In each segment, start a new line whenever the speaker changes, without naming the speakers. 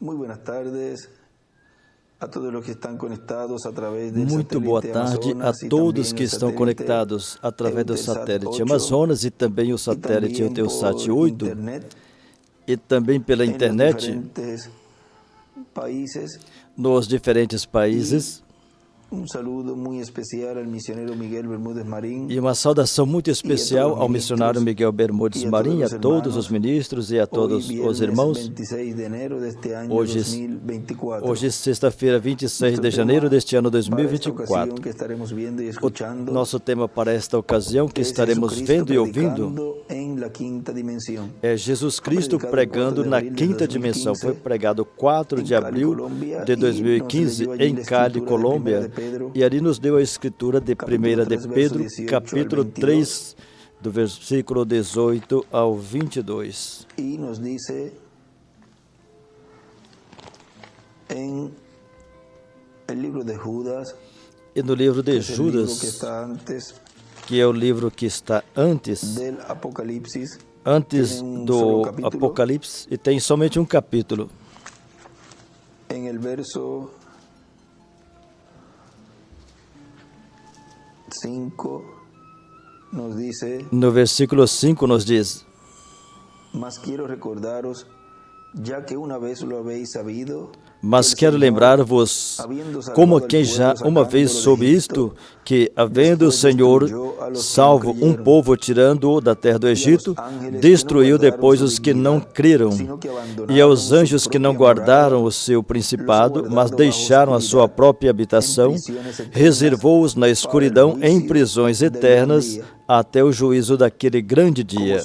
Muy buenas tardes a todos los que están conectados a través del
Muito boa
satélite
tarde a
Amazonas e
todos
também
que
o
estão
satélite
conectados através do
Eutelsat
satélite
8
Amazonas e também o
e
satélite
também
Eutelsat
por
8
internet
e também pela
em los
internet
diferentes países.
nos diferentes países.
Saludo muito especial ao missionário Miguel Bermúdez Marim
E uma saudação muito especial ao missionário Miguel Bermudes Marim, a todos os ministros e a todos os irmãos. Hoje sexta-feira, 26 de janeiro deste ano 2024. O nosso tema para esta ocasião que estaremos vendo e ouvindo é Jesus Cristo pregando na quinta dimensão. Foi pregado 4 de abril de 2015 em Cali, Colômbia. E ali nos deu a escritura de 1 de Pedro, capítulo 3, do versículo 18 ao 22.
E nos diz em el livro de Judas,
e no livro de Judas, que é o livro que está antes do Apocalipse, e tem somente um capítulo.
Em el verso 5 nos dice,
no versículo 5 nos diz:
mas quero recordaros, já que uma vez lo habéis sabido,
mas quero lembrar-vos, como quem já uma vez soube isto, que, havendo o Senhor salvo um povo tirando-o da terra do Egito, destruiu depois os que não creram, e aos anjos que não guardaram o seu principado, mas deixaram a sua própria habitação, reservou-os na escuridão em prisões eternas, até o juízo daquele grande dia.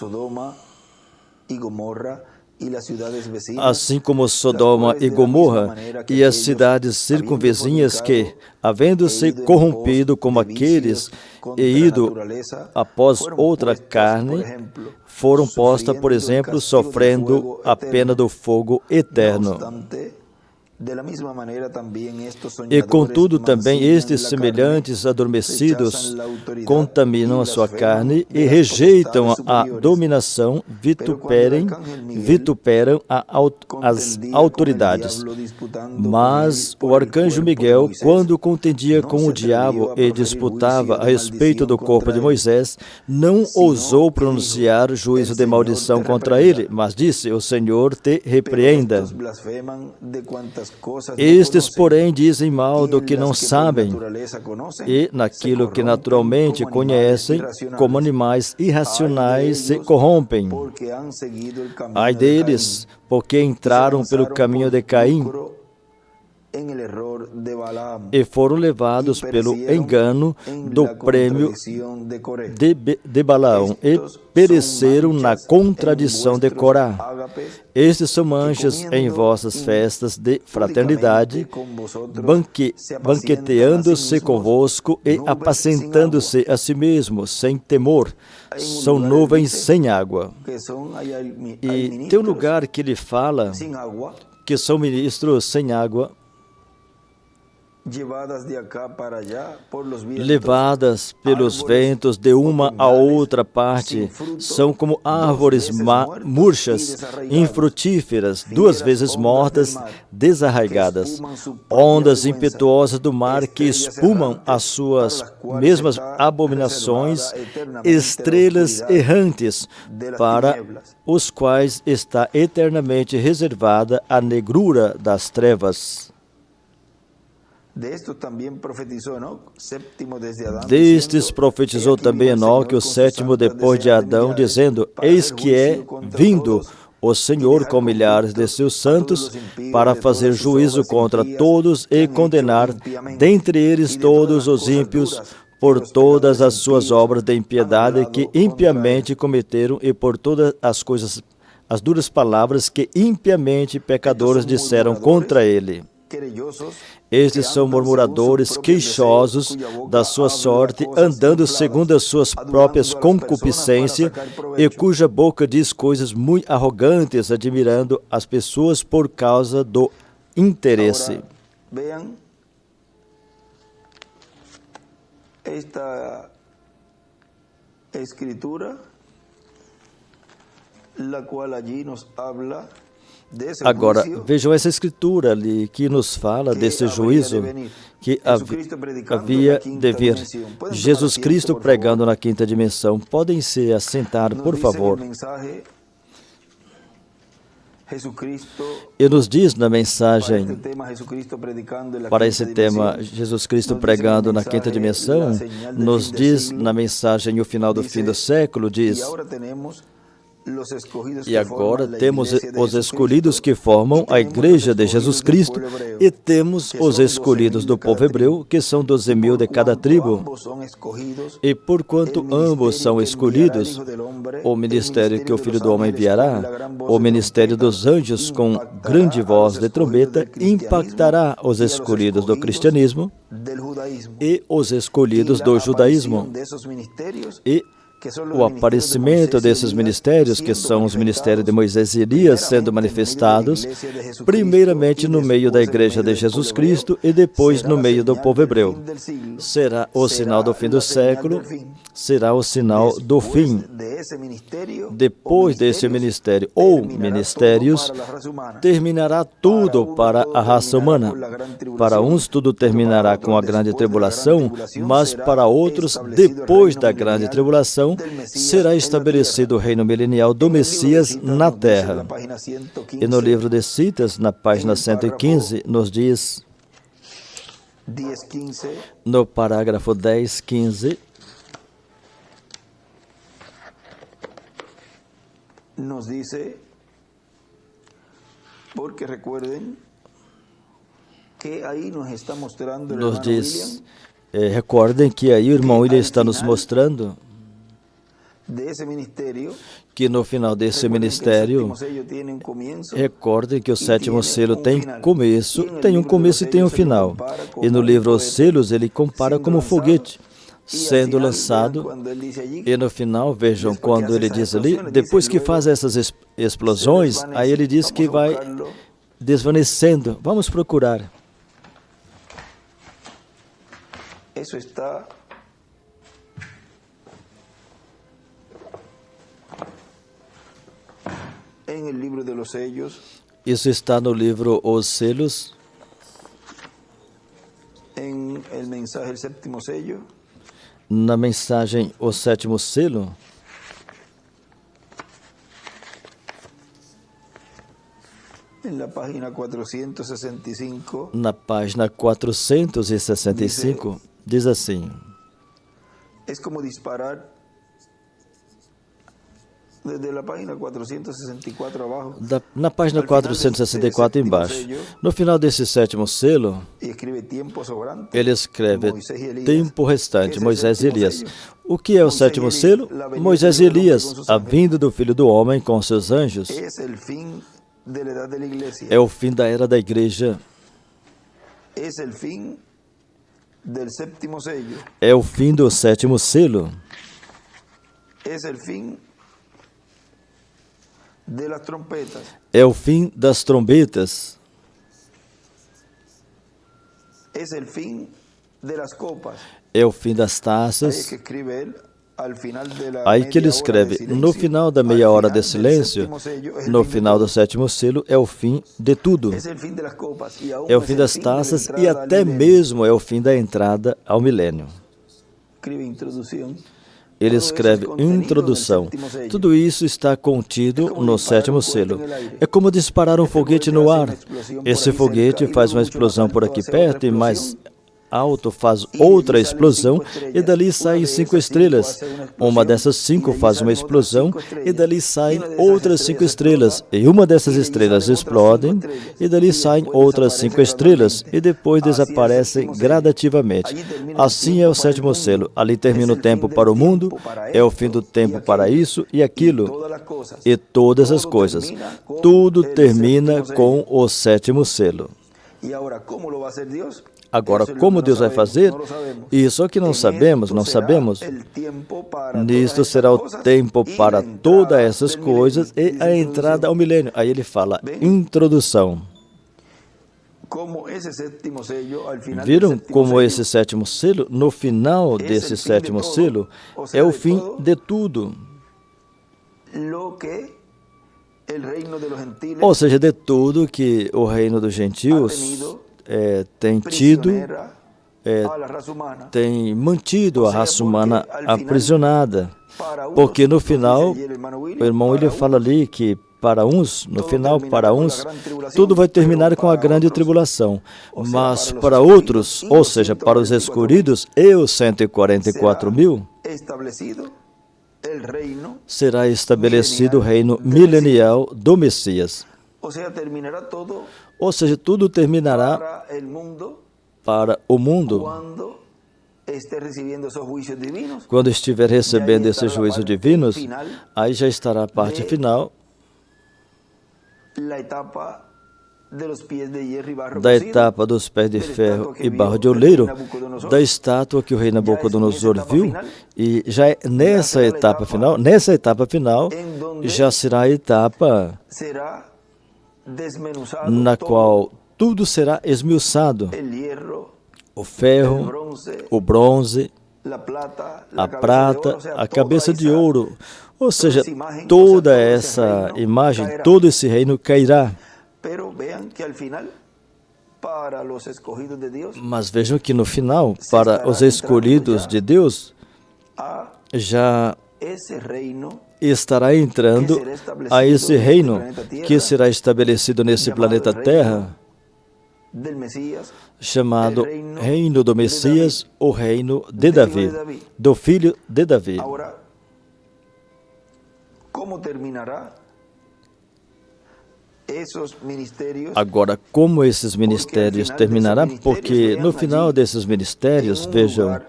Assim como Sodoma e Gomorra e as cidades circunvizinhas que, havendo-se corrompido como aqueles e ido após outra carne, foram postas, por exemplo, sofrendo a pena do fogo eterno. E contudo também estes semelhantes adormecidos contaminam a sua carne e rejeitam a dominação, vituperam as autoridades. Mas o arcanjo Miguel, quando contendia com o diabo e disputava a respeito do corpo de Moisés, não ousou pronunciar juízo de maldição contra ele, mas disse: o Senhor te repreenda. Estes, porém, dizem mal do que não sabem, e naquilo que naturalmente conhecem, como animais irracionais, se corrompem. Ai deles, porque entraram pelo caminho de Caim e foram levados pelo engano do prêmio de Balaão e pereceram na contradição de Corá. Estes são manchas em vossas festas de fraternidade, banqueteando-se convosco e apacentando-se a si mesmos, sem temor. São nuvens sem água. E tem um lugar que ele fala que são ministros sem água, levadas pelos ventos de uma a outra parte, são como árvores murchas, infrutíferas, 2 vezes mortas, desarraigadas, ondas impetuosas do mar que espumam as suas mesmas abominações, estrelas errantes, para os quais está eternamente reservada a negrura das trevas. Destes profetizou também Enoque, o 7º depois de Adão, dizendo: eis que é vindo o Senhor com milhares de seus santos para fazer juízo contra todos e condenar dentre eles todos os ímpios por todas as suas obras de impiedade que impiamente cometeram e por todas as coisas, as duras palavras que impiamente pecadores disseram contra ele. Estes são murmuradores, queixosos da sua sorte, andando segundo as suas próprias concupiscências, e cuja boca diz coisas muito arrogantes, admirando as pessoas por causa do interesse.
Vean esta escritura, la cual allí nos habla
Agora, vejam essa escritura ali que nos fala desse juízo que havia de vir. Jesus Cristo pregando na quinta dimensão. Podem se assentar, por favor. E nos diz na mensagem, para esse tema, Jesus Cristo pregando na quinta dimensão, nos diz na mensagem o final do fim do século, diz: e agora temos os escolhidos que formam a igreja de Jesus Cristo e temos os escolhidos do povo hebreu, que são 12.000 de cada tribo. E porquanto ambos são escolhidos, o ministério que o Filho do Homem enviará, o ministério dos anjos com grande voz de trombeta, impactará os escolhidos do cristianismo e os escolhidos do judaísmo. E o aparecimento desses ministérios, que são os ministérios de Moisés e Elias, sendo manifestados, primeiramente no meio da igreja de Jesus Cristo e depois no meio do povo hebreu. Será o sinal do fim do século, será o sinal do fim. Depois desse ministério, ou ministérios, terminará tudo para a raça humana. Para uns tudo terminará com a grande tribulação, mas para outros, depois da grande tribulação, será estabelecido o reino milenial do Messias na terra. E no livro de Citas, na página 115, nos diz, no parágrafo 10:15,
nos dice, porque recuerden que aí nos está mostrando,
nos diz, recordem que aí o irmão William está nos mostrando que no final desse ministério, recordem que o sétimo selo tem começo, tem um começo e tem um final. E no livro Os Selos ele compara como foguete sendo lançado, e no final, vejam, quando ele diz ali, depois que faz essas explosões, aí ele diz que vai desvanecendo. Vamos procurar.
Isso está em el libro de los sellos.
Isso está no livro Os Selos.
En el mensaje El Séptimo Sello.
Na mensagem O Sétimo Selo.
Na página 465.
Na página 465 diz assim:
é como disparar desde a página 464 abaixo.
Na página 464 embaixo. No final desse sétimo selo, ele escreve tempo restante, Moisés e Elias. O que é o sétimo selo? Moisés e Elias, a vinda do Filho do Homem com seus anjos. É o fim da era da igreja. É o fim do sétimo selo. É o fim das trombetas. É o fim das taças. Aí que ele escreve, no final da meia hora de silêncio, no final do sétimo selo, é o fim de tudo. É o fim das taças e até mesmo é o fim da entrada ao milênio. Ele escreve introdução. Tudo isso está contido no sétimo selo. É como disparar um foguete no ar. Esse foguete faz uma explosão por aqui perto e mais alto faz outra explosão e dali saem 5 estrelas. Uma dessas 5 faz uma explosão e dali saem outras 5 estrelas. E uma dessas estrelas explodem e dali saem outras 5 estrelas e depois desaparecem gradativamente. Assim é o sétimo selo. Ali termina o tempo para o mundo, é o fim do tempo para isso e aquilo e todas as coisas. Tudo termina com o sétimo selo. Agora, como Deus vai fazer? Isso é que não sabemos. Nisto será o tempo para todas essas coisas e a entrada ao milênio. Aí ele fala, introdução. Viram como esse sétimo selo, no final desse sétimo selo, é o fim de tudo. Ou seja, de tudo que o reino dos gentios tem tido, tem mantido a raça humana aprisionada. Porque no final, o irmão William fala ali que para uns, no final, para uns, tudo vai terminar com a grande tribulação. Mas para outros, ou seja, para os escolhidos e os 144 mil, será estabelecido o reino milenial do Messias. Ou seja, tudo terminará para o mundo quando estiver recebendo esses juízos divinos. Aí já estará a parte final da etapa dos pés de ferro e barro de oleiro, da estátua que o rei Nabucodonosor viu, e já é nessa etapa final, já será a etapa na qual tudo será esmiuçado: o ferro, o bronze, a prata, a cabeça de ouro. Ou seja, toda essa imagem, todo esse reino cairá. Mas vejam que no final, para os escolhidos de Deus, já estará entrando a esse reino que será estabelecido nesse planeta Terra, chamado Reino do Messias, o Reino de Davi, do filho de Davi. Agora, como esses ministérios terminarão? Porque no final desses ministérios, vejam,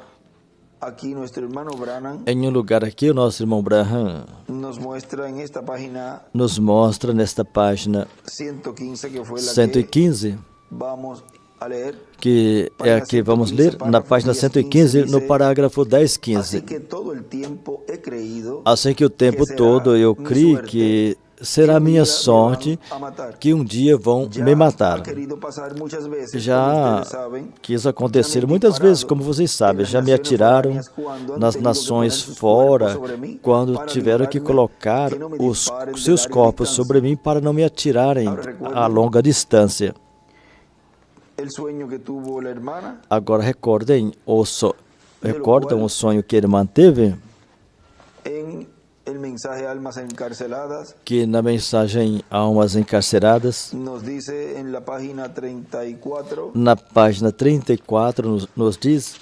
em um lugar aqui, o nosso irmão Branham nos mostra nesta página 115, que é aqui, vamos ler, na página 115, no parágrafo 10:15. Assim que o tempo todo eu criei que será minha sorte que um dia vão me matar. Já quis acontecer muitas vezes, como vocês sabem. Já me atiraram nas nações fora, quando tiveram que colocar os seus corpos sobre mim para não me atirarem a longa distância. Agora recordam o sonho que ele manteve? Que na mensagem Almas Encarceradas, na página 34, nos diz: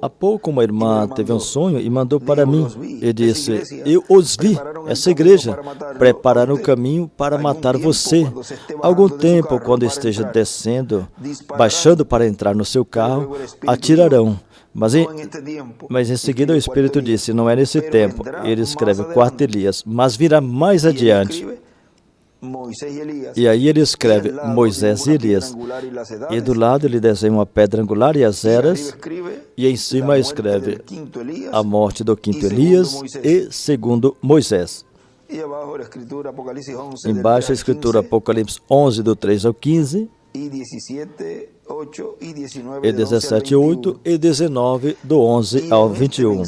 há pouco uma irmã teve um sonho e mandou para mim e disse: eu os vi, essa igreja, prepararam o caminho para matar você. Algum tempo, quando esteja descendo, baixando para entrar no seu carro, atirarão. Mas em seguida o Espírito disse: não é nesse tempo. Ele escreve 4 Elias, mas virá mais adiante. E aí ele escreve Moisés e Elias. E do lado ele desenha uma pedra angular e as eras. E em cima escreve a morte do 5º Elias e 2º Moisés. Embaixo a escritura Apocalipse 11, do 3 ao 15. E 17, 8 e 19, do 11 ao 21.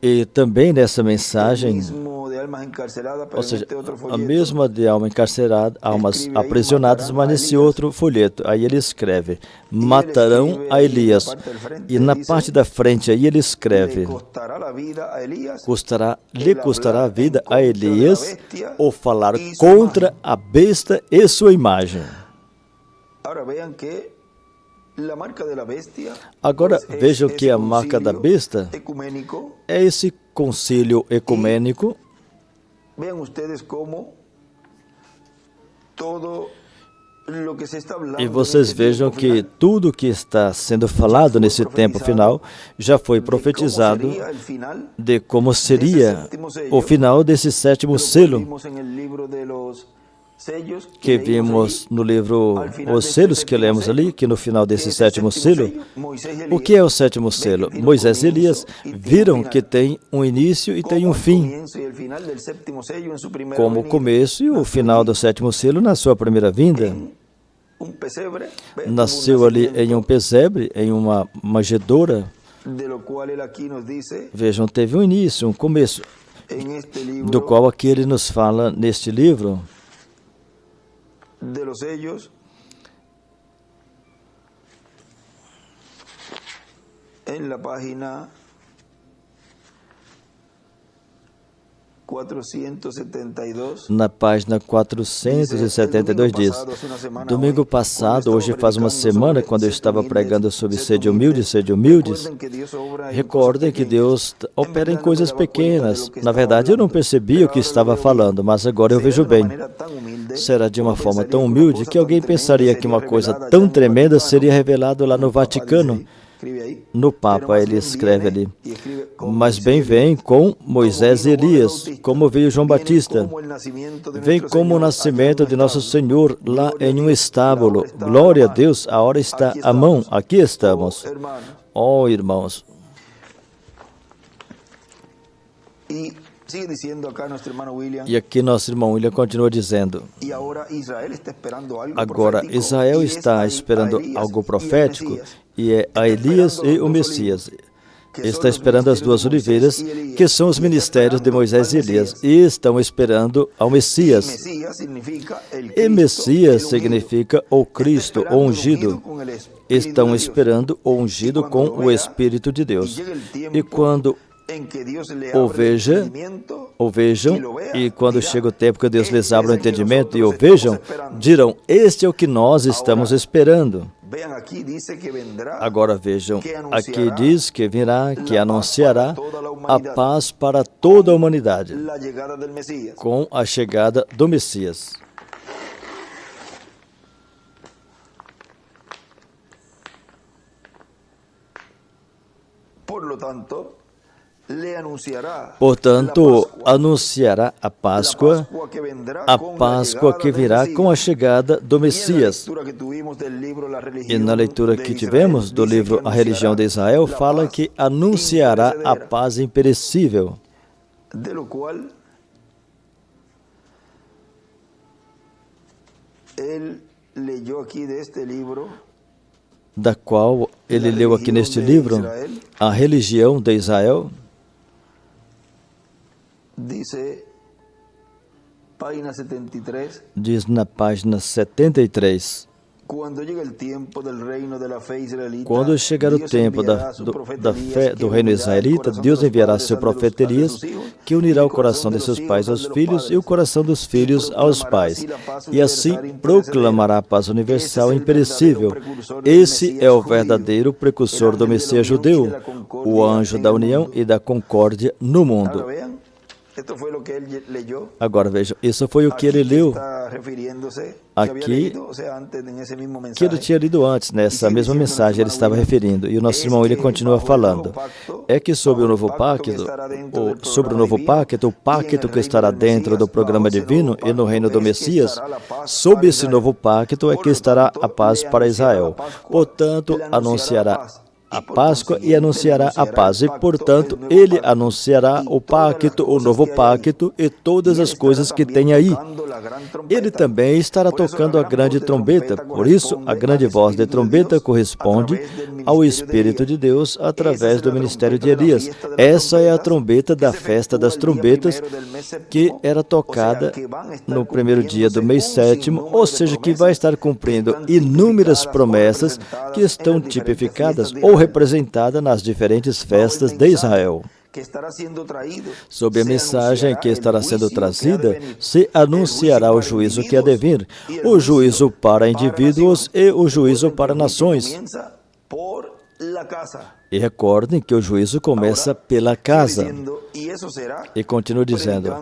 E também nessa mensagem, ou seja, a mesma de alma encarcerada, almas aprisionadas, mas nesse outro folheto. Aí ele escreve: matarão a Elias. E na parte da frente aí ele escreve: lhe custará a vida a Elias ou falar contra a besta e sua imagem. Agora vejam que a marca da besta é esse concílio ecumênico. E vocês vejam que tudo que está sendo falado nesse tempo final já foi profetizado de como seria o final desse 7º selo, que vimos no livro Os Selos, que lemos ali, que no final desse 7º selo, o que é o 7º selo? Moisés e Elias viram que tem um início e tem um fim, como o começo e o final do 7º selo na sua primeira vinda. nasceu ali em um pesebre, em uma manjedoura. Vejam, teve um início, um começo, do qual aqui ele nos fala neste livro,
en la página 472.
Na página 472 diz: domingo passado, hoje faz uma semana, quando eu estava pregando sobre sede humildes, recordem que Deus opera em coisas pequenas. Na verdade, eu não percebi o que estava falando, mas agora eu vejo bem. Será de uma forma tão humilde que alguém pensaria que uma coisa tão tremenda seria revelada lá no Vaticano. No Papa ele escreve ali: mas bem vem com Moisés e Elias, como veio João Batista. Vem como o nascimento de nosso Senhor lá em um estábulo. Glória a Deus, a hora está à mão. Aqui estamos. Oh, irmãos. E aqui nosso irmão William continua dizendo: agora Israel está esperando algo profético, e é a Elias e o Messias. Está esperando as duas oliveiras, que são os ministérios de Moisés e Elias, e estão esperando ao Messias. E Messias significa o Cristo, o ungido. Estão esperando o ungido com o Espírito de Deus. E quando o vejam, e quando chega o tempo que Deus lhes abra o entendimento e o vejam, dirão: este é o que nós estamos esperando. Agora vejam, aqui diz que virá, que anunciará a paz para toda a humanidade, com a chegada do Messias. Portanto, anunciará a Páscoa que virá com a chegada do Messias. E na leitura que tivemos do livro A Religião de Israel, fala que anunciará a paz imperecível. Da qual ele leu aqui neste livro, A Religião de Israel. Diz na página 73: quando chegar o tempo da fé do reino israelita, Deus enviará seu profeta Elias, que unirá o coração de seus pais aos filhos e o coração dos filhos aos pais, e assim proclamará a paz universal e imperecível. Esse é o verdadeiro precursor do Messias judeu, o anjo da união e da concórdia no mundo. Agora vejam, isso foi o que ele leu aqui, que ele tinha lido antes, nessa mesma mensagem ele estava referindo. E o nosso irmão ele continua falando, é que sobre o novo pacto, o pacto que estará dentro do programa divino e no reino do Messias, sob esse novo pacto é que estará a paz para Israel. Portanto, anunciará a Páscoa e anunciará a paz, e, portanto, ele anunciará o pacto, o novo pacto e todas as coisas que tem aí. Ele também estará tocando a grande trombeta, por isso, a grande voz de trombeta corresponde ao Espírito de Deus através do ministério de Elias. Essa é a trombeta da festa das trombetas, que era tocada no primeiro dia do mês sétimo, ou seja, que vai estar cumprindo inúmeras promessas que estão tipificadas ou representada nas diferentes festas de Israel. Sob a mensagem que estará sendo trazida, se anunciará o juízo que há de vir, o juízo para indivíduos e o juízo para nações. E recordem que o juízo começa pela casa. E continua dizendo,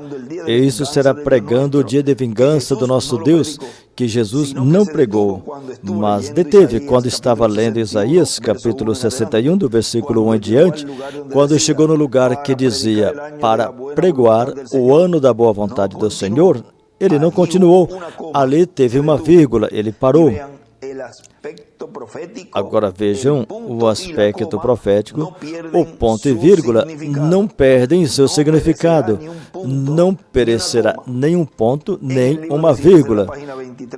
e isso será pregando o dia de vingança do nosso Deus, que Jesus não pregou, mas deteve quando estava lendo Isaías, capítulo 61, do versículo 1 em diante, quando chegou no lugar que dizia, para pregoar o ano da boa vontade do Senhor, ele não continuou. Ali teve uma vírgula, ele parou. Agora vejam o aspecto profético. O ponto e vírgula não perdem seu significado. Não perecerá nem um ponto, nem uma vírgula.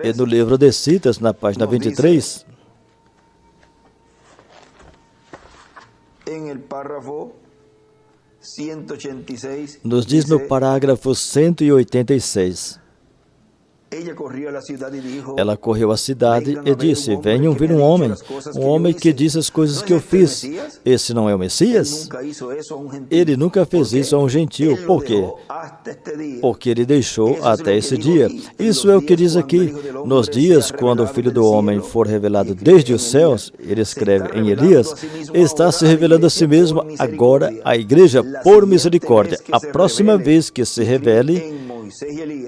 E no livro de Citas, na página 23, nos diz no parágrafo 186, ela correu à cidade e disse: venham ver um homem que diz as coisas que eu fiz. Esse não é o Messias? Ele nunca fez isso a um gentio. Por quê? Porque ele deixou até esse dia. Isso é o que diz aqui. Nos dias quando o Filho do Homem for revelado desde os céus, ele escreve em Elias, está se revelando a si mesmo agora à igreja por misericórdia. A próxima vez que se revele,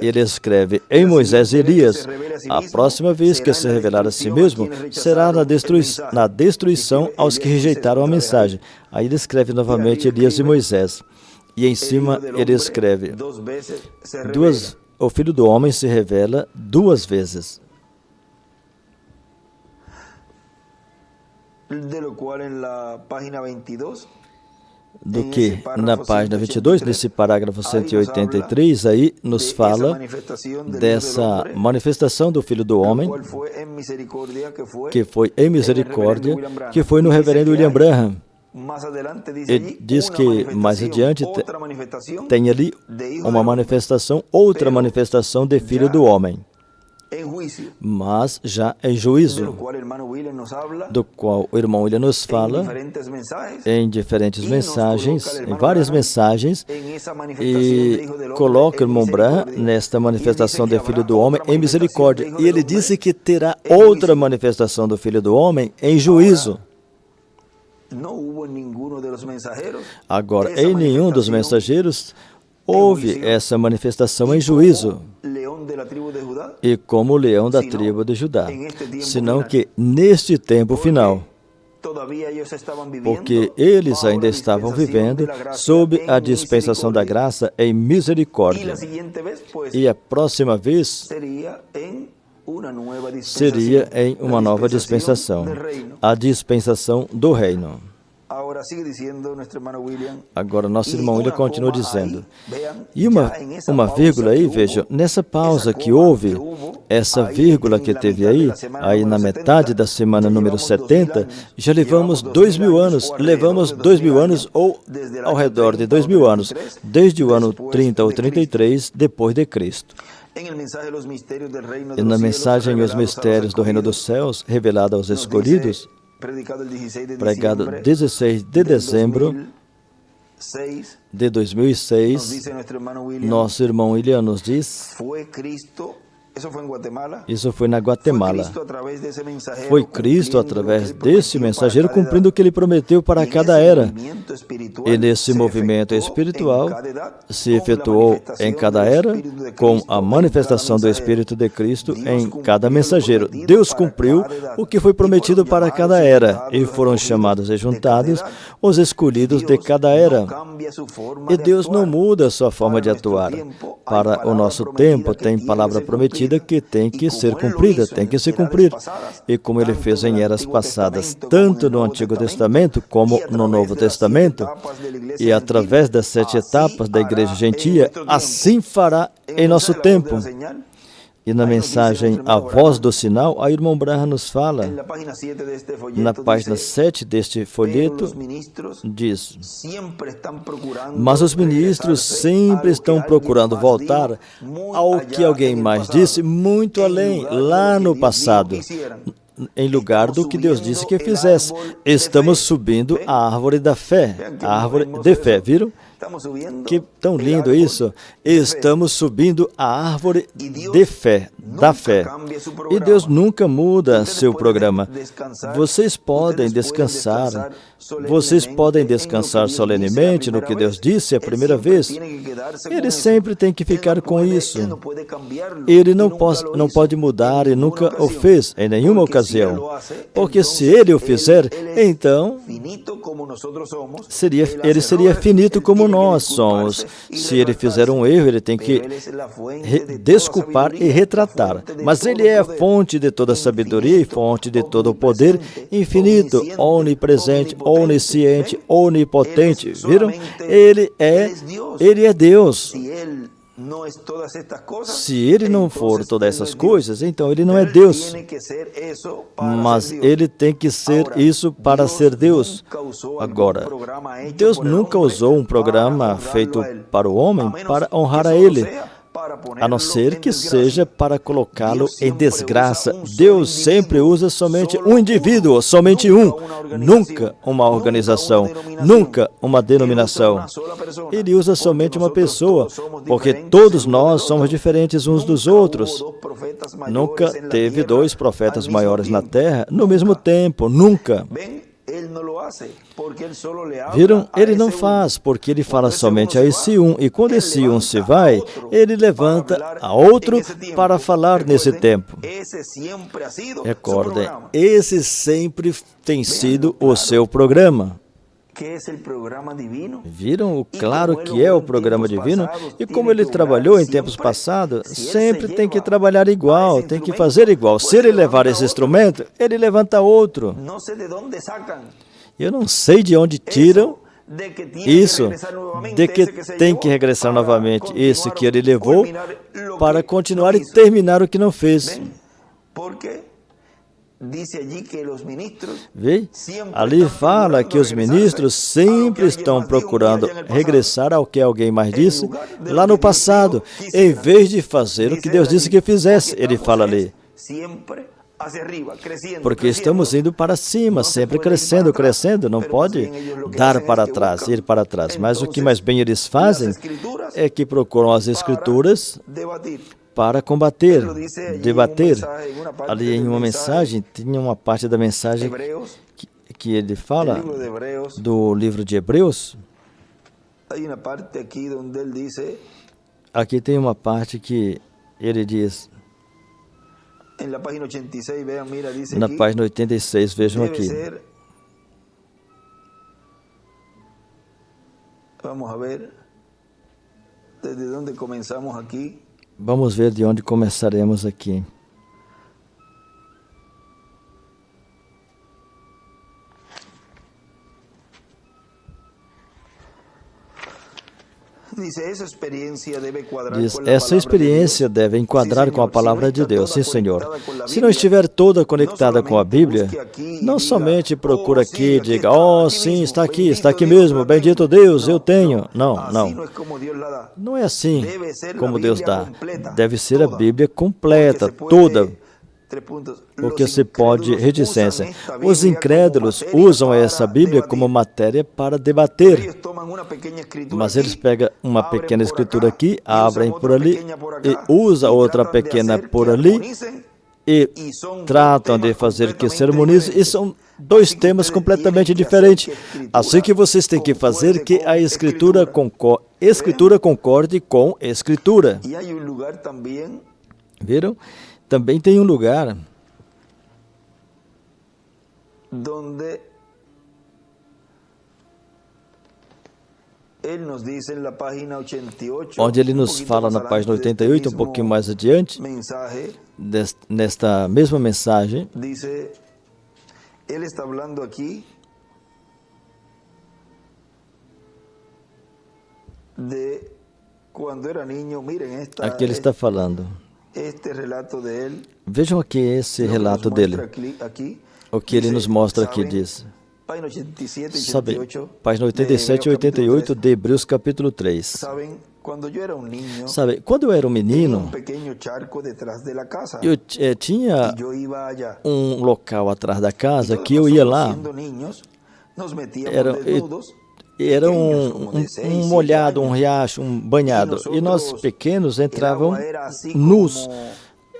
ele escreve em Moisés e Elias, a próxima vez que se revelar a si mesmo será na destruição aos que rejeitaram a mensagem. Aí ele escreve novamente Elias e Moisés. E em cima ele escreve, o Filho do Homem se revela duas vezes. Do que na página 22, nesse parágrafo 183, aí nos fala dessa manifestação do Filho do Homem, que foi em misericórdia, que foi no reverendo William Branham. E diz que mais adiante tem ali uma manifestação, outra manifestação de Filho do Homem, mas já em juízo, do qual o irmão William nos fala em diferentes mensagens, em várias mensagens, e coloca o irmão Branham nesta manifestação do Filho do Homem em misericórdia. E ele disse que terá outra manifestação do Filho do Homem em juízo. Agora, em nenhum dos mensageiros houve essa manifestação em juízo, e como o leão da tribo de Judá, senão que neste tempo final, porque eles ainda estavam vivendo sob a dispensação da graça em misericórdia, e a próxima vez seria em uma nova dispensação, a dispensação do reino. Agora, nosso irmão William continua dizendo, e uma vírgula aí, vejam, nessa pausa que houve, essa vírgula que teve aí na metade da semana número 70, já levamos 2.000 anos, ou ao redor de 2.000 anos, desde o ano 30 ou 33 depois de Cristo. E na mensagem Os Mistérios do Reino dos Céus, revelada aos escolhidos, pregado 16 de dezembro de 2006, nosso irmão William nos diz, isso foi na Guatemala. Foi Cristo, através desse mensageiro, cumprindo o que ele prometeu para cada era. E nesse movimento espiritual se efetuou em cada era, com a manifestação do Espírito de Cristo em cada mensageiro. Deus cumpriu o que foi prometido para cada era, e foram chamados e juntados os escolhidos de cada era. E Deus não muda a sua forma de atuar. Para o nosso tempo, tem palavra prometida que tem que ser cumprida, tem que se cumprir. E como ele fez em eras passadas, tanto no Antigo Testamento como no Novo Testamento, e através das 7 etapas da Igreja Gentia, assim fará em nosso tempo. E na mensagem A Voz do Sinal, a irmã Branham nos fala, na página 7 deste folheto, diz, mas os ministros sempre estão procurando voltar ao que alguém mais disse muito além, lá no passado, em lugar do que Deus disse que fizesse. Estamos subindo a árvore da fé, a árvore de fé, viram? Que tão lindo isso! Estamos subindo a árvore de fé, da fé. E Deus nunca muda seu programa. Vocês podem descansar solenemente no que Deus disse a primeira vez. Ele sempre tem que ficar com isso. Ele não pode mudar e nunca o fez em nenhuma ocasião. ocasião. Porque se ele o fizer, então ele seria finito como nós somos. Se ele fizer um erro, ele tem que desculpar e retratar. Mas ele é a fonte de toda a sabedoria e fonte de todo o poder, infinito, onipresente, onisciente, onipotente. Viram? Ele é Deus. Se ele não for todas essas coisas, então ele não é Deus. Mas ele tem que ser isso para ser Deus. Agora, Deus nunca usou um programa feito para o homem para honrar a ele, a não ser que seja para colocá-lo em desgraça. Deus sempre usa somente um indivíduo, somente um, nunca uma organização, nunca uma denominação. Ele usa somente uma pessoa, porque todos nós somos diferentes uns dos outros. Nunca teve 2 profetas maiores na terra no mesmo tempo, nunca. Viram? Ele não faz, porque ele fala somente a esse um, e quando esse um se vai, ele levanta a outro para falar nesse tempo. Recordem, esse sempre tem sido o seu programa. Viram o claro que é o programa divino? E como ele trabalhou em tempos passados, sempre tem que trabalhar igual, tem que fazer igual. Se ele levar esse instrumento, ele levanta outro. Eu não sei de onde tiram isso, de que tem que regressar novamente. Isso que ele levou para continuar e terminar o que não fez. Vê? Ali fala que os ministros sempre estão procurando regressar ao que alguém mais disse lá no passado, em vez de fazer o que Deus disse que fizesse. Ele fala ali. Porque estamos indo para cima, sempre crescendo, crescendo. Não pode dar para trás, ir para trás. Mas o que mais bem eles fazem é que procuram as Escrituras para combater, debater. Ali em uma mensagem, tinha uma parte da mensagem que ele fala do livro de Hebreus. Aqui tem uma parte que ele diz, na página 86, vejam aqui. Vamos ver desde onde começamos aqui. Vamos ver de onde começaremos aqui. Diz, essa experiência deve enquadrar com a palavra de Deus. Sim, Senhor. Se não estiver toda conectada com a Bíblia, não somente procura aqui e diga, oh, sim, está aqui mesmo, bendito Deus, eu tenho. Não, não. Não é assim como Deus dá. Deve ser a Bíblia completa, toda. Porque se pode reticência. Os incrédulos usam essa Bíblia como matéria para debater. Mas eles pegam uma pequena escritura aqui, abrem por ali e usam outra pequena por ali e tratam de fazer que se harmonize. E são 2 temas completamente diferentes. Assim que vocês têm que fazer que a escritura concorde com a escritura. Viram? Também tem um lugar onde ele nos fala na página 88, um pouquinho mais adiante, nesta mesma mensagem, ele está falando aqui de quando era niño. Aqui ele está falando. Vejam aqui esse relato dele. O que ele nos mostra aqui diz. Sabe, página 87 e 88 de Hebreus capítulo 3. Sabe, quando eu era um menino, eu tinha um local atrás da casa que eu ia lá. Era um molhado, um riacho, um banhado. E nós pequenos entravam nus.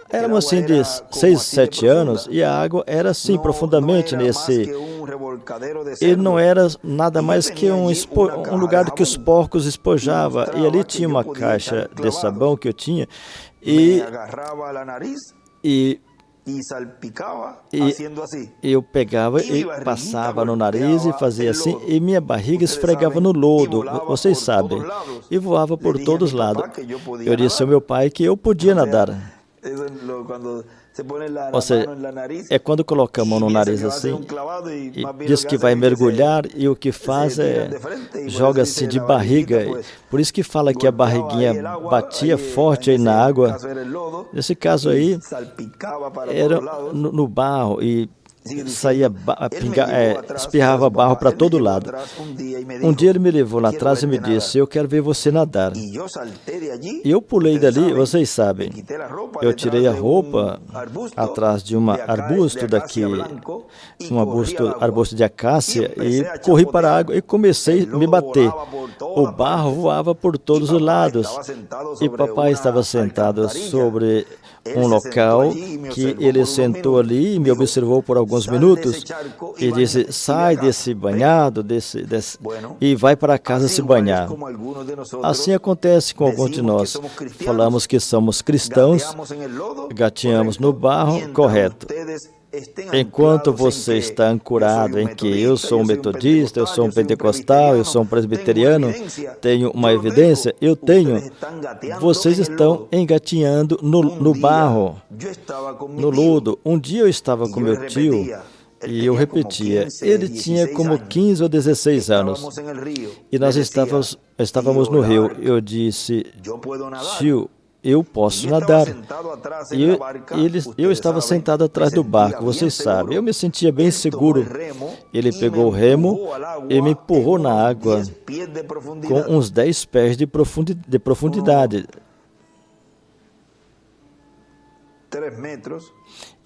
Éramos assim de 6, 7 anos e a água era assim profundamente nesse... E não era nada mais que um lugar que os porcos espojavam. E ali tinha uma caixa de sabão que eu tinha. E eu pegava e passava no nariz e fazia assim, e minha barriga esfregava no lodo, vocês sabem, e voava por todos os lados. Eu disse ao meu pai que eu podia nadar. Ou seja, é quando coloca a mão no nariz assim, e diz que vai mergulhar, e o que faz é joga-se de barriga. Por isso que fala que a barriguinha batia forte aí na água. Nesse caso aí, era no barro e saía, espirrava barro para todo lado. Um dia ele me levou lá atrás e me disse, eu quero ver você nadar. E eu pulei dali, vocês sabem, eu tirei a roupa atrás de um arbusto daqui, arbusto de acácia, e corri para a água e comecei a me bater. O barro voava por todos os lados. E papai estava sentado sobre um local que ele sentou ali e me observou por alguns minutos e disse, sai desse banhado, e vai para casa se banhar. Assim acontece com alguns de nós. Falamos que somos cristãos, gatinhamos no barro, correto. Enquanto você está ancorado em que eu sou um metodista, eu sou um pentecostal, eu sou um presbiteriano, tenho uma evidência, eu tenho. Vocês estão engatinhando no barro, no lodo. Um dia eu estava com meu tio e eu repetia, ele tinha como 15 ou 16 anos e nós estávamos no rio. Eu disse, tio, eu posso nadar. E eu estava sentado atrás do barco, vocês sabem. Eu me sentia bem seguro. Ele pegou o remo e me empurrou na água com uns 10 pés de profundidade.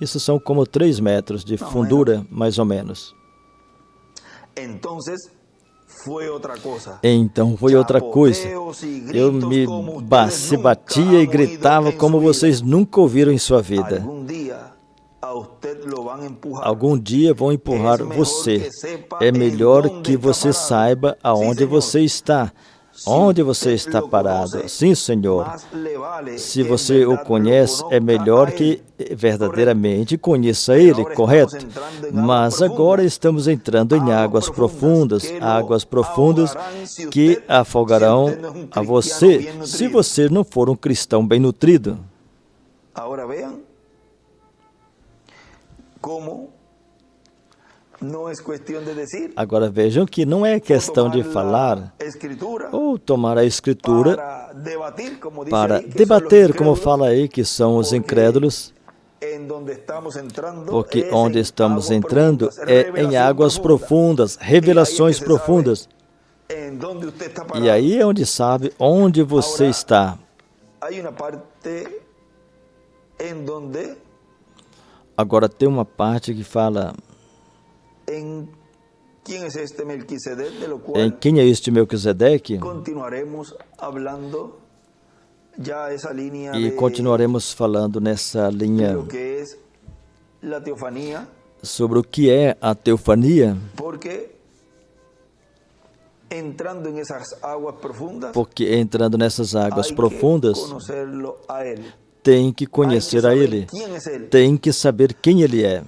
Isso são como 3 metros de fundura, mais ou menos. Então foi outra coisa. Eu me batia e gritava como vocês nunca ouviram em sua vida. Algum dia vão empurrar você. É melhor que você saiba aonde você está. Onde você está parado? Sim, Senhor. Se você o conhece, é melhor que verdadeiramente conheça Ele, correto? Mas agora estamos entrando em águas profundas que afogarão a você, se você não for um cristão bem nutrido. Agora vejam que não é questão de falar ou tomar a Escritura para debater, como fala aí, que são os incrédulos, porque onde estamos entrando é em águas profundas, revelações profundas. E aí é onde sabe onde você está. Agora tem uma parte que fala em quem é este Melquisedeque? E continuaremos falando nessa linha sobre o que é a teofania, porque entrando nessas águas profundas, tem que conhecer a Ele, tem que saber quem Ele é.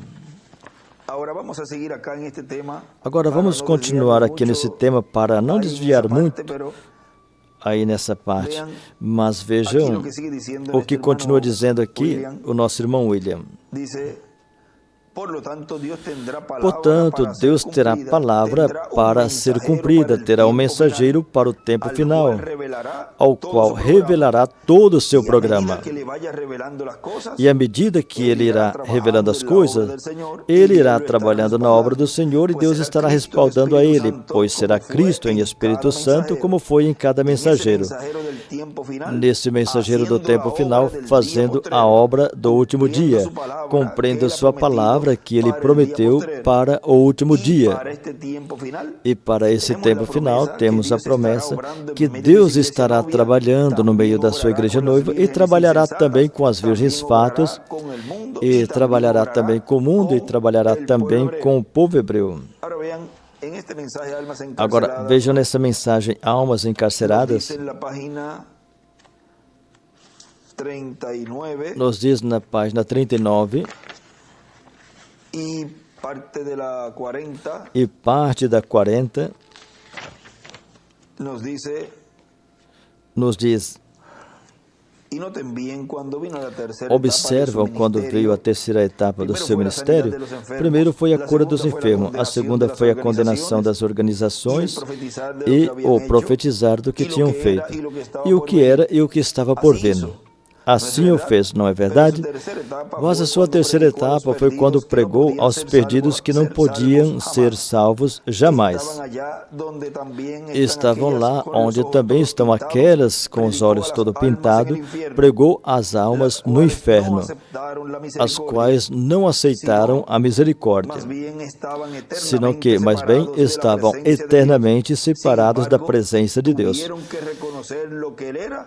Agora vamos continuar aqui nesse tema para não desviar muito aí nessa parte. Mas vejam o que continua dizendo aqui o nosso irmão William. Portanto, Deus terá palavra para ser cumprida, terá um mensageiro para o tempo final, ao qual revelará todo o seu programa. E à medida que ele irá revelando as coisas, ele irá trabalhando na obra do Senhor e Deus estará respaldando a ele, pois será Cristo em Espírito Santo, como foi em cada mensageiro. Nesse mensageiro do tempo final, fazendo a obra do último dia, cumprindo a sua palavra que Ele prometeu para o último dia. E para esse tempo final, temos a promessa que Deus estará trabalhando no meio da sua igreja noiva e trabalhará também com as virgens fatos, e trabalhará também com o mundo, e trabalhará também com o povo hebreu. Agora, vejam nessa mensagem, Almas Encarceradas, nos diz na página 39, E parte da 40 nos diz: observam quando veio a terceira etapa do seu ministério. Primeiro foi a cura dos enfermos, a segunda foi a condenação das organizações e o profetizar do que tinham feito, e o que era e o que estava por vir. Assim o fez, não é verdade? Mas a sua terceira etapa foi quando pregou aos perdidos que não podiam ser salvos jamais. Estavam lá onde também estão aquelas com os olhos todo pintados, pregou às almas no inferno, as quais não aceitaram a misericórdia, senão que, mais bem, estavam eternamente separados da presença de Deus.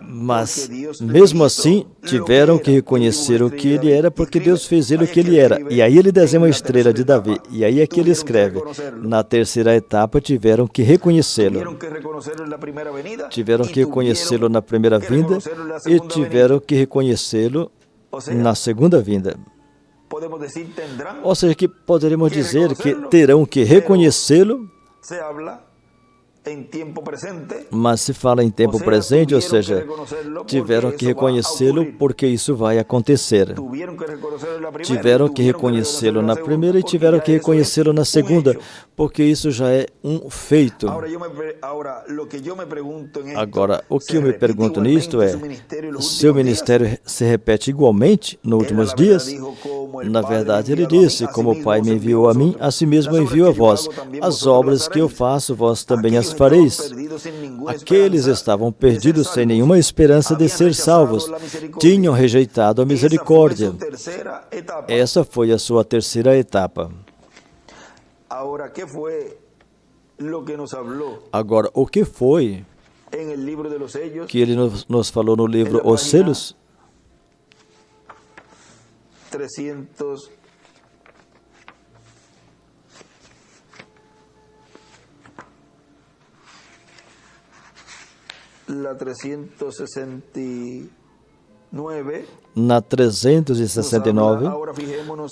Mas, mesmo assim, tiveram que reconhecer o que ele era, porque Deus fez ele o que ele era. E aí ele desenha uma estrela de Davi. E aí é que ele escreve: na terceira etapa tiveram que reconhecê-lo. Tiveram que reconhecê-lo na primeira vinda e tiveram que reconhecê-lo na segunda vinda. Ou seja, que poderíamos dizer que terão que reconhecê-lo, mas se fala em tempo presente, ou seja, tiveram que reconhecê-lo porque isso vai acontecer. Tiveram que reconhecê-lo na primeira e tiveram que reconhecê-lo na segunda, porque isso já é um feito. Agora, o que eu me pergunto nisto é: seu ministério se repete igualmente nos últimos dias? Na verdade, ele disse: como o Pai me enviou a mim, assim mesmo enviou a vós. As obras que eu faço, vós também as fareis. Aqueles estavam perdidos sem nenhuma esperança de ser salvos. Tinham rejeitado a misericórdia. Essa foi a sua terceira etapa. Agora, o que foi que ele nos falou no livro Os Selos?
300. La 369.
Na 369,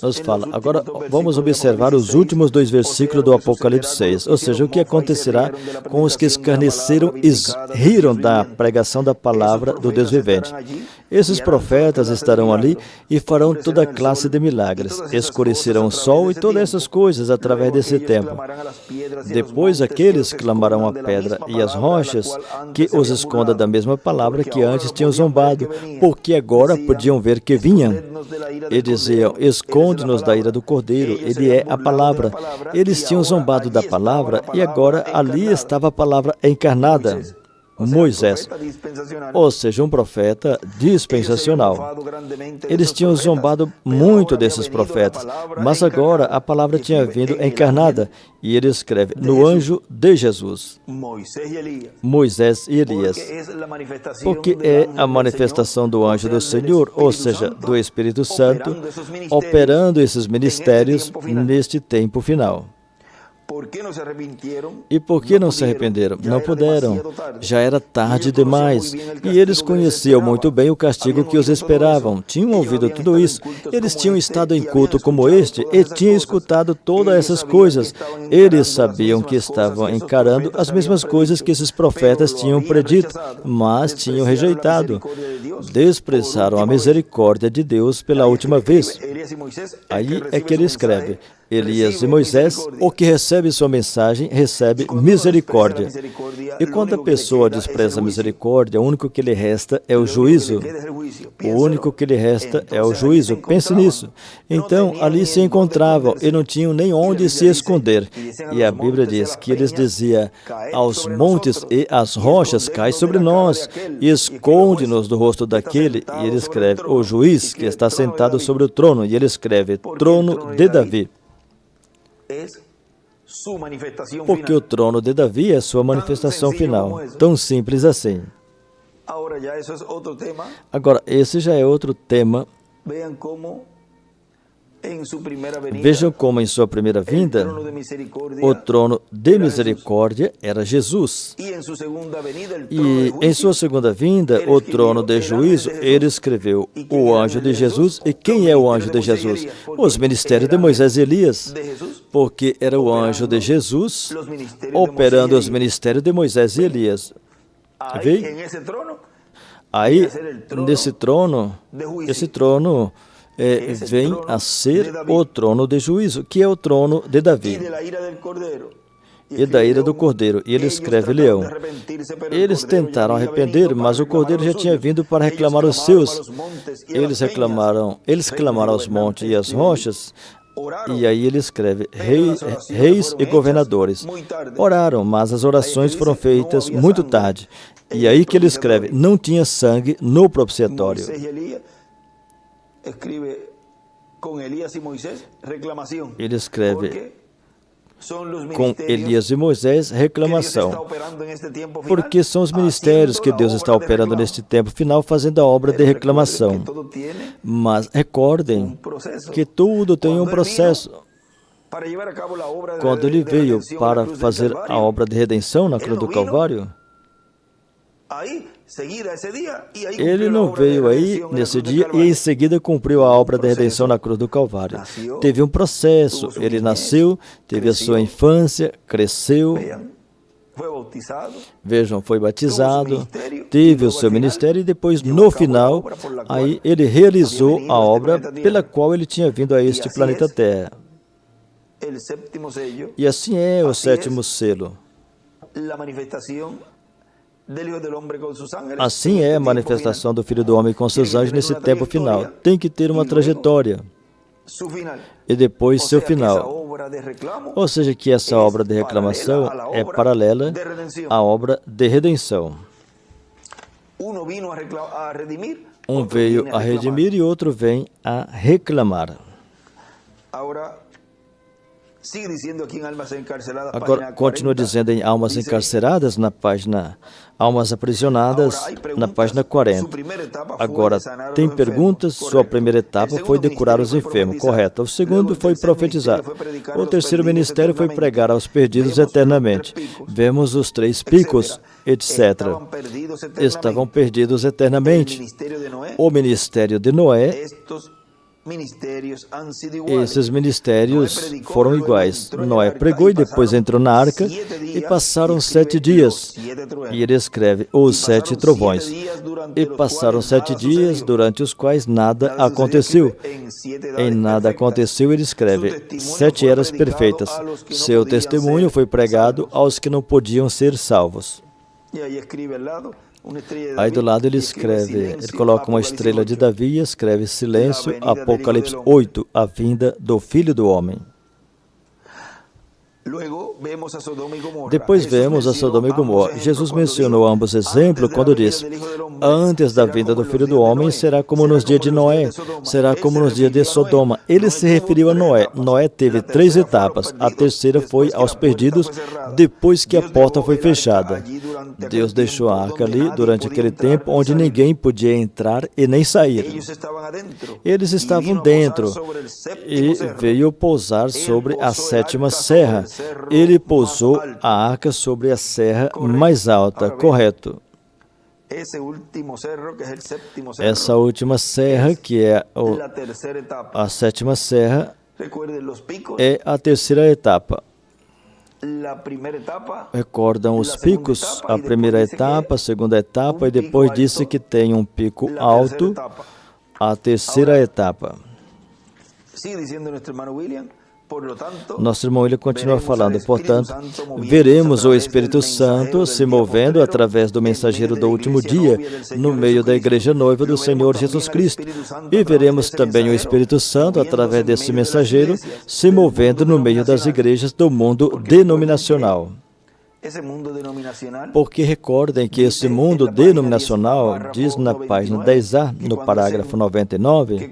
nos fala: agora vamos observar os últimos 2 versículos do Apocalipse 6, ou seja, o que acontecerá com os que escarneceram e riram da pregação da palavra do Deus vivente. Esses profetas estarão ali e farão toda classe de milagres, escurecerão o sol e todas essas coisas através desse tempo. Depois aqueles clamarão a pedra e as rochas que os esconda da mesma palavra que antes tinham zombado, porque agora podiam ver que vinham. E diziam: esconde-nos da ira do Cordeiro, ele é a palavra. Eles tinham zombado da palavra e agora ali estava a palavra encarnada, Moisés, ou seja, um profeta dispensacional. Eles tinham zombado muito desses profetas, mas agora a palavra tinha vindo encarnada, e ele escreve: no anjo de Jesus, Moisés e Elias, porque é a manifestação do anjo do Senhor, ou seja, do Espírito Santo, operando esses ministérios neste tempo final. E por que não se arrependeram? Não puderam. Já era tarde demais. E eles conheciam muito bem o castigo que os esperavam. Tinham ouvido tudo isso. Eles tinham estado em culto como este e tinham escutado todas essas coisas. Eles sabiam que estavam encarando as mesmas coisas que esses profetas tinham predito, mas tinham rejeitado. Desprezaram a misericórdia de Deus pela última vez. Aí é que ele escreve: Elias e Moisés, o que recebe sua mensagem, recebe misericórdia. E quando a pessoa despreza a misericórdia, o único que lhe resta é o juízo. O único que lhe resta é o juízo. Pense nisso. Então, ali se encontravam e não tinham nem onde se esconder. E a Bíblia diz que eles diziam: aos montes e às rochas cai sobre nós e esconde-nos do rosto daquele. E ele escreve: o juiz que está sentado sobre o trono. E ele escreve: trono de Davi. Porque o trono de Davi é sua manifestação final. Tão simples assim. Agora, esse já é outro tema. Vejam como em sua primeira vinda, o trono de misericórdia era Jesus. E em sua segunda vinda, o trono de juízo, ele escreveu o anjo de Jesus. E quem é o anjo de Jesus? Os ministérios de Moisés e Elias, porque era o anjo de Jesus operando os ministérios de Moisés e Elias. Vê? Aí, nesse trono, esse trono vem a ser o trono de juízo, que é o trono de Davi e da ira do Cordeiro. E ele escreve leão. Eles tentaram arrepender, mas o Cordeiro já tinha vindo para reclamar os seus. Eles clamaram aos montes e às rochas. E aí ele escreve, reis e governadores oraram, mas as orações foram feitas muito tarde. E aí que ele escreve, não tinha sangue no propiciatório. Ele escreve com Elias e Moisés, reclamação. Porque são os ministérios que Deus está operando neste tempo final, fazendo a obra de reclamação. Mas recordem que tudo tem um processo. Quando ele veio para fazer a obra de redenção na cruz do Calvário, ele não veio aí nesse dia e em seguida cumpriu a obra de redenção na cruz do Calvário. Teve um processo, ele nasceu, teve a sua infância, cresceu, vejam, foi batizado, teve o seu ministério e depois, no final, aí ele realizou a obra pela qual ele tinha vindo a este planeta Terra. E assim é o sétimo selo. Assim é a manifestação do Filho do Homem com seus anjos nesse tempo final. Tem que ter uma trajetória. E depois seu final. Ou seja, que essa obra de reclamação é paralela à obra de redenção. Um veio a redimir e outro vem a reclamar. Agora, continua dizendo em Almas Encarceradas, na página Almas Aprisionadas, na página 40. Agora, tem perguntas? Sua primeira etapa foi de curar os enfermos, correto. O segundo foi profetizar. O terceiro ministério foi pregar aos perdidos eternamente. Vemos os 3 picos, etc. Estavam perdidos eternamente. O ministério de Noé, esses ministérios foram iguais. Noé pregou e depois entrou na arca e passaram 7 dias. E ele escreve os 7 trovões. E passaram 7 dias durante os quais nada aconteceu. Em nada aconteceu, ele escreve 7 eras perfeitas. Seu testemunho foi pregado aos que não podiam ser salvos. Aí do lado ele escreve, ele coloca uma estrela de Davi e escreve silêncio, Apocalipse 8, a vinda do Filho do Homem. Depois vemos a Sodoma e Gomorra. Jesus mencionou ambos exemplos quando disse, antes da vinda do Filho do Homem será como nos dias de Noé, será como nos dias de Sodoma. Ele se referiu a Noé. Noé teve 3 etapas. A terceira foi aos perdidos, depois que a porta foi fechada. Deus deixou a arca ali durante aquele tempo onde ninguém podia entrar e nem sair. Eles estavam dentro e veio pousar sobre a 7ª serra. Ele pousou a arca sobre a serra mais alta, correto. Essa última serra, que é a 7ª serra, é a terceira etapa. Recordam os picos? A primeira etapa, a segunda etapa, e depois disse que tem um pico alto, a terceira etapa. Nosso irmão William continua falando, portanto, veremos o Espírito Santo se movendo através do mensageiro do último dia, no meio da igreja noiva do Senhor Jesus Cristo. E veremos também o Espírito Santo, através desse mensageiro, se movendo no meio das igrejas do mundo denominacional. Porque recordem que esse mundo denominacional, diz na página 10A, no parágrafo 99,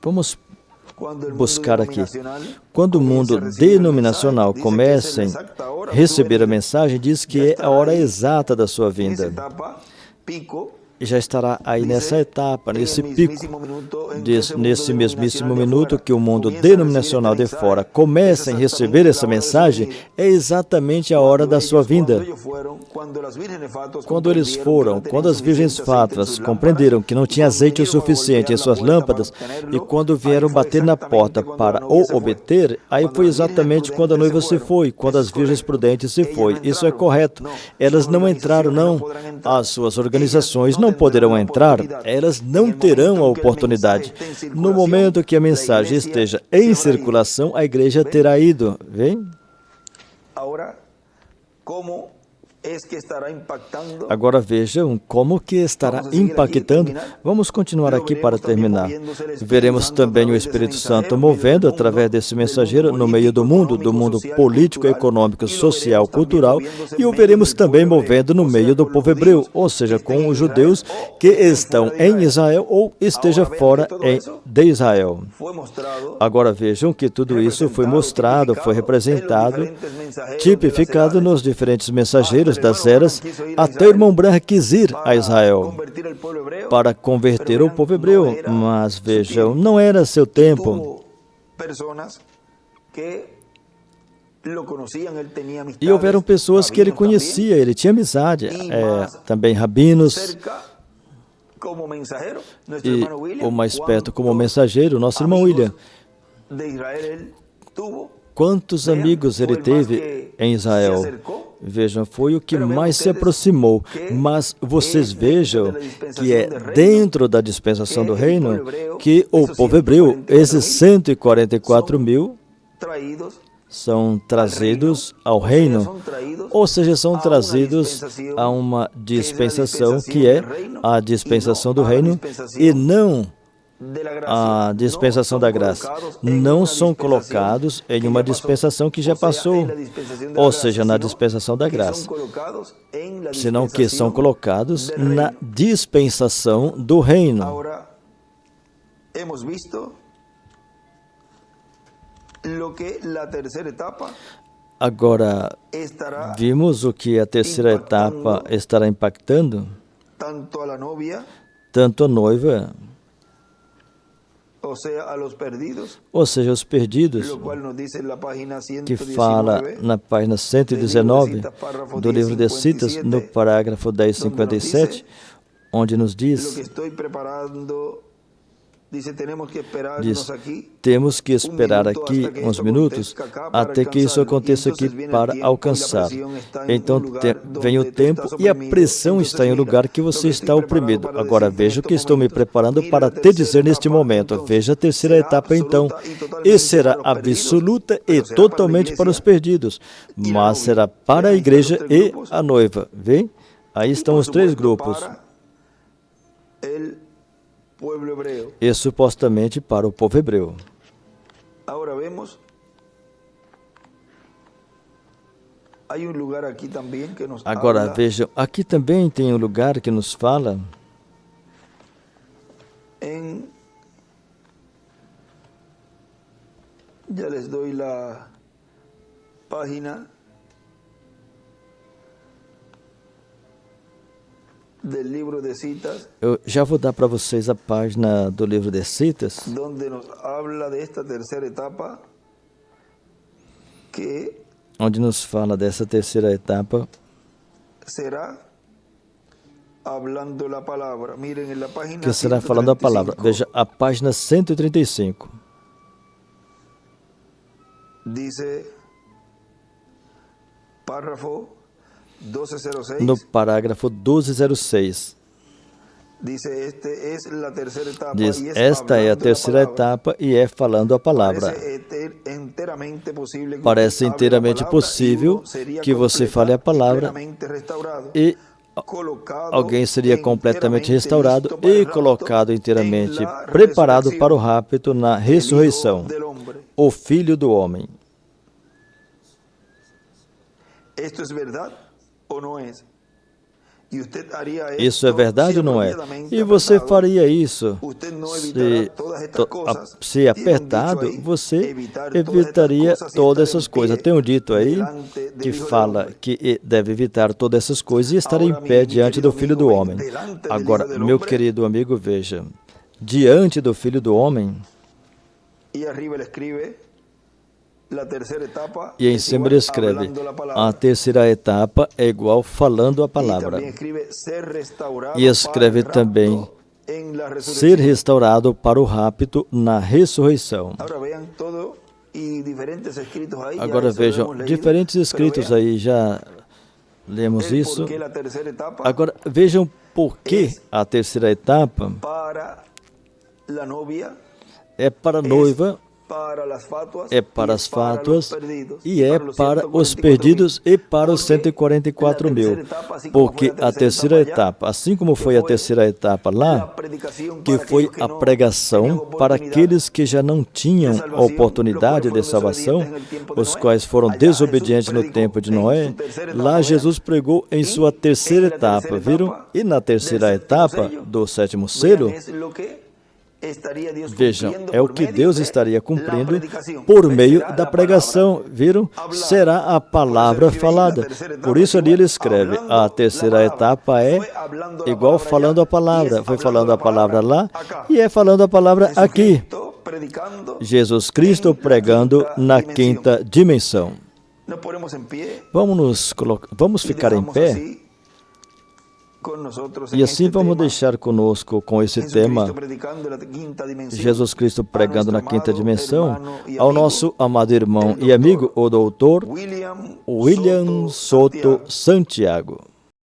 vamos buscar aqui. Quando o mundo denominacional começa a receber a mensagem, diz que é a hora exata da sua vinda. já estará aí nessa etapa, nesse pico, nesse mesmíssimo minuto que o mundo denominacional de fora começa a receber essa mensagem, é exatamente a hora da sua vinda. Quando eles foram, quando as virgens fátuas compreenderam que não tinha azeite o suficiente em suas lâmpadas, e quando vieram bater na porta para o obter, aí foi exatamente quando a noiva se foi, quando as virgens prudentes se foi. Isso é correto. Elas não entraram, não. As suas organizações não poderão entrar, elas não terão a oportunidade. No momento que a mensagem esteja em circulação, a igreja terá ido. Vem? Agora vejam como que estará impactando. Vamos continuar aqui para terminar. Veremos também o Espírito Santo movendo através desse mensageiro no meio do mundo político, econômico, social, cultural, e o veremos também movendo no meio do povo hebreu, ou seja, com os judeus que estão em Israel ou esteja fora de Israel. Agora vejam que tudo isso foi mostrado, foi representado, tipificado nos diferentes mensageiros das eras, até o irmão Branham quis ir a Israel para converter o povo hebreu, mas vejam, não era seu tempo. E houveram pessoas que ele conhecia, ele tinha amizade, também rabinos, e o mais perto como mensageiro, nosso irmão William. Quantos amigos ele teve em Israel? Vejam, foi o que mais se aproximou. Mas vocês vejam que é dentro da dispensação do reino que o povo hebreu, esses 144 mil, são trazidos ao reino, ou seja, são trazidos a uma dispensação que é a dispensação do reino e não a dispensação da graça. Não são colocados em uma dispensação que já passou, ou seja, na dispensação da graça, senão que são colocados na dispensação do reino. Agora, vimos o que a terceira etapa estará impactando, tanto a noiva, ou seja, os perdidos, que fala na página 119 do livro de Citas, no parágrafo 1057, onde nos diz, temos que esperar aqui uns minutos até que isso aconteça aqui para alcançar. Então vem o tempo e a pressão está em um lugar que você está oprimido. Agora veja o que estou me preparando para te dizer neste momento. Veja a terceira etapa então. E será absoluta e totalmente para os perdidos, mas será para a igreja e a noiva. Vem? Aí estão os três grupos. E supostamente para o povo hebreu. Agora vejam, aqui também tem um lugar que nos fala
já les doy la página del livro de Citas.
Eu já vou dar para vocês a página do livro de Citas,
donde nos habla de esta tercera etapa, que
onde nos fala dessa terceira etapa,
será hablando la palabra. Miren, en la página
que será falando a palavra. Veja a página 135.
Dice, párrafo 1206.
No parágrafo 1206.
Diz,
esta é a terceira etapa e é falando a palavra. Parece inteiramente possível que você fale a palavra e alguém seria completamente restaurado e colocado inteiramente preparado para o rapto na ressurreição, o Filho do Homem.
Isto é verdade ou não é?
Isso é verdade ou não é? E você faria isso se apertado, você evitaria todas essas coisas. Tem um dito aí que fala que deve evitar todas essas coisas e estar em pé diante do Filho do Homem. Agora, meu querido amigo, veja, diante do Filho do Homem, e em cima ele escreve, a terceira etapa é igual falando a palavra. E escreve também, ser restaurado para o rapto na ressurreição. Agora vejam, diferentes escritos aí, já lemos isso. Agora vejam por que a terceira etapa é para a noiva, é para as fátuas e é para os perdidos e para os 144 mil. Porque a terceira etapa, assim como foi a terceira etapa lá, que foi a pregação para aqueles que já não tinham oportunidade de salvação, os quais foram desobedientes no tempo de Noé, lá Jesus pregou em sua terceira etapa, viram? E na terceira etapa do sétimo selo, vejam, é o que Deus estaria cumprindo por meio da pregação, viram? Será a palavra falada. Por isso ali ele escreve, a terceira etapa é igual falando a palavra. Foi falando a palavra lá e é falando a palavra aqui. Jesus Cristo pregando na quinta dimensão. Vamos ficar em pé? E assim vamos deixar conosco com esse tema, Jesus Cristo pregando na quinta dimensão, ao nosso amado irmão e amigo, o doutor William Soto Santiago.